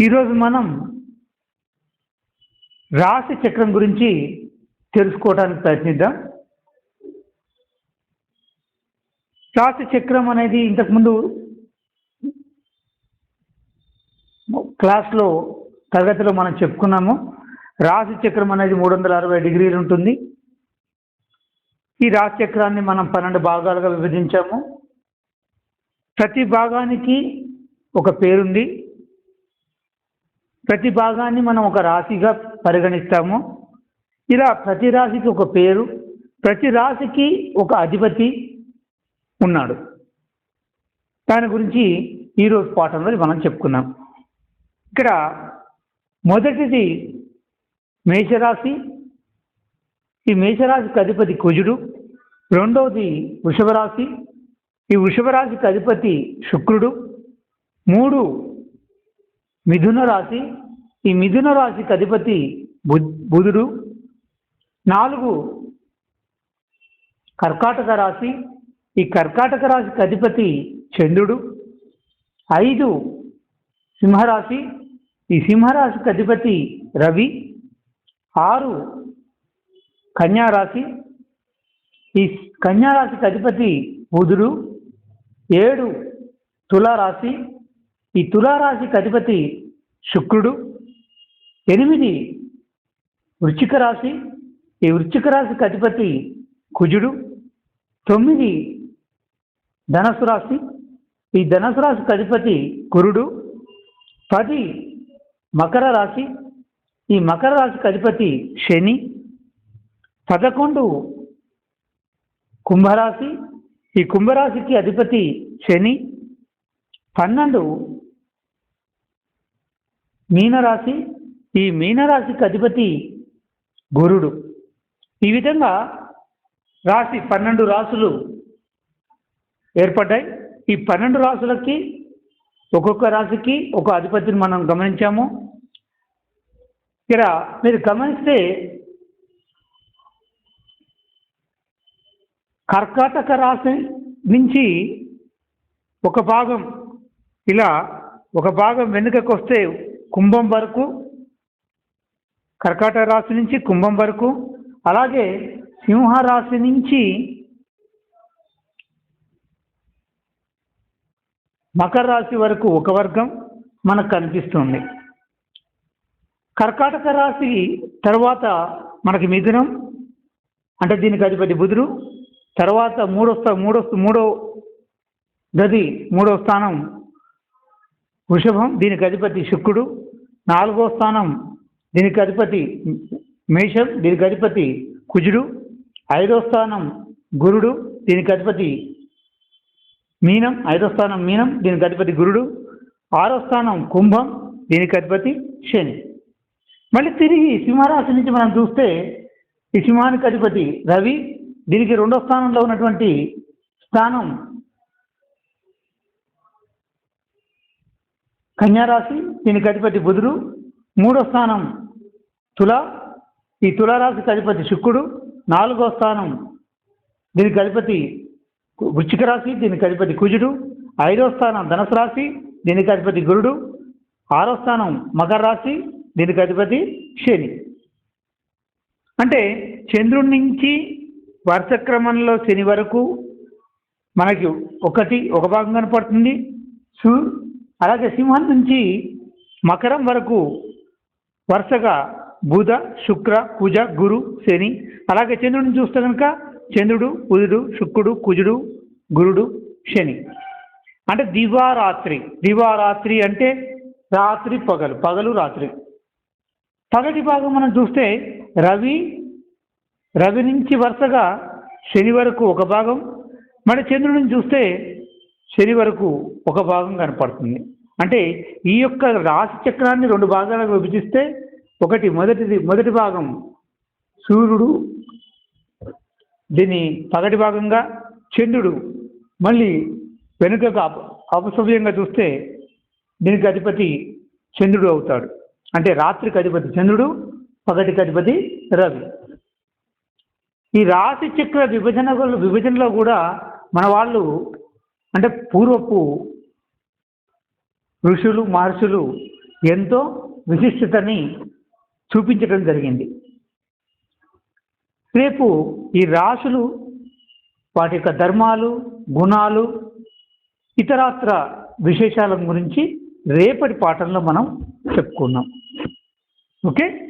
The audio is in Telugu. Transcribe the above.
ఈరోజు మనం రాశి చక్రం గురించి తెలుసుకోవడానికి ప్రయత్నిద్దాం. రాశి చక్రం అనేది ఇంతకుముందు క్లాస్లో తరగతిలో మనం చెప్పుకున్నాము. రాశి చక్రం అనేది 360 డిగ్రీలు ఉంటుంది. ఈ రాశి చక్రాన్ని మనం 12 భాగాలుగా విభజించాము. ప్రతి భాగానికి ఒక పేరుంది. ప్రతి భాగాన్ని మనం ఒక రాశిగా పరిగణిస్తాము. ఇలా ప్రతి రాశికి ఒక పేరు, ప్రతి రాశికి ఒక అధిపతి ఉన్నాడు. దాని గురించి ఈరోజు పాఠంలో మనం చెప్పుకున్నాం. ఇక్కడ మొదటిది మేషరాశి. ఈ మేషరాశికి అధిపతి కుజుడు. రెండవది వృషభ రాశి. ఈ వృషభ రాశికి అధిపతి శుక్రుడు. 3 మిథున రాశి. ఈ మిథున రాశికి అధిపతి బుధుడు. 4 కర్కాటక రాశి. ఈ కర్కాటక రాశికి అధిపతి చంద్రుడు. 5 సింహరాశి. ఈ సింహరాశికి అధిపతి రవి. 6 కన్యారాశి. ఈ కన్యారాశికి అధిపతి బుధుడు. 7 తులారాశి. ఈ తులారాశికి అధిపతి శుక్రుడు. 8 వృశ్చిక రాశి. ఈ వృశ్చిక రాశికి అధిపతి కుజుడు. 9 ధనస్సు రాశి. ఈ ధనస్సు రాశికి అధిపతి గురుడు. 10 మకర రాశి. ఈ మకర రాశికి అధిపతి శని. 11 కుంభరాశి. ఈ కుంభరాశికి అధిపతి శని. 12 మీనరాశి. ఈ మీనరాశికి అధిపతి గురుడు. ఈ విధంగా 12 రాశులు ఏర్పడ్డాయి. ఈ 12 రాశులకి ఒక్కొక్క రాశికి ఒక అధిపతిని మనం గమనించాము. ఇక్కడ మీరు గమనిస్తే కర్కాటక రాశి నుంచి ఒక భాగం ఇలా ఒక భాగం వెనుకకు వస్తే కుంభం వరకు, కర్కాటక రాశి నుంచి కుంభం వరకు, అలాగే సింహరాశి నుంచి మకర రాశి వరకు ఒక వర్గం మనకు కనిపిస్తుంది. కర్కాటక రాశి తర్వాత మనకి మిథునం, అంటే దీనికి అధిపతి బుధుడు. తర్వాత మూడో గది, 3వ స్థానం వృషభం, దీనికి అధిపతి శుక్రుడు. 4వ స్థానం దీనికి అధిపతి మేషం, దీనికి అధిపతి కుజుడు. 5వ స్థానం గురుడు, దీనికి అధిపతి మీనం. 5వ స్థానం మీనం, దీనికి అధిపతి గురుడు. 6వ స్థానం కుంభం, దీనికి అధిపతి శని. మళ్ళీ తిరిగి సింహరాశి నుంచి మనం చూస్తే ఈ సింహానికి అధిపతి రవి, దీనికి 2వ స్థానంలో ఉన్నటువంటి స్థానం కన్యారాశి, దీనికి అధిపతి బుధుడు. 3వ స్థానం తుల, ఈ తులారాశికి అధిపతి శుక్రుడు. 4వ స్థానం దీనికి అధిపతి వృశ్చిక రాశి, దీనికి అధిపతి కుజుడు. 5వ స్థానం ధనుసు రాశి, దీనికి అధిపతి గురుడు. 6వ స్థానం మకర రాశి, దీనికి అధిపతి శని. అంటే చంద్రుడి నుంచి వరుస క్రమంలో శని వరకు మనకి ఒక భాగం కనపడుతుంది. అలాగే సింహం నుంచి మకరం వరకు వరుసగా బుధ, శుక్ర, కుజ, గురు, శని. అలాగే చంద్రుడిని చూస్తే కనుక చంద్రుడు, బుధుడు, శుక్రుడు, కుజుడు, గురుడు, శని. అంటే దివారాత్రి అంటే రాత్రి పగలు, పగలు రాత్రి. పగటి భాగం మనం చూస్తే రవి నుంచి వరుసగా శని వరకు ఒక భాగం, మరి చంద్రుడిని చూస్తే శని వరకు ఒక భాగం కనపడుతుంది. అంటే ఈ యొక్క రాశి చక్రాన్ని 2 భాగాలుగా విభజిస్తే మొదటి భాగం సూర్యుడు, దీన్ని పగటి భాగంగా, చంద్రుడు మళ్ళీ వెనుకగా అపసవ్యంగా చూస్తే దీనికి అధిపతి చంద్రుడు అవుతాడు. అంటే రాత్రికి అధిపతి చంద్రుడు, పగటికి అధిపతి రవి. ఈ రాశి చక్ర విభజనలో కూడా మన వాళ్ళు అంటే పూర్వపు ఋషులు మహర్షులు ఎంతో విశిష్టతని చూపించడం జరిగింది. రేపు ఈ రాశులు, వాటి యొక్క ధర్మాలు, గుణాలు, ఇతరత్ర విశేషాల గురించి రేపటి పాఠంలో మనం చెప్పుకుందాం. ఓకే.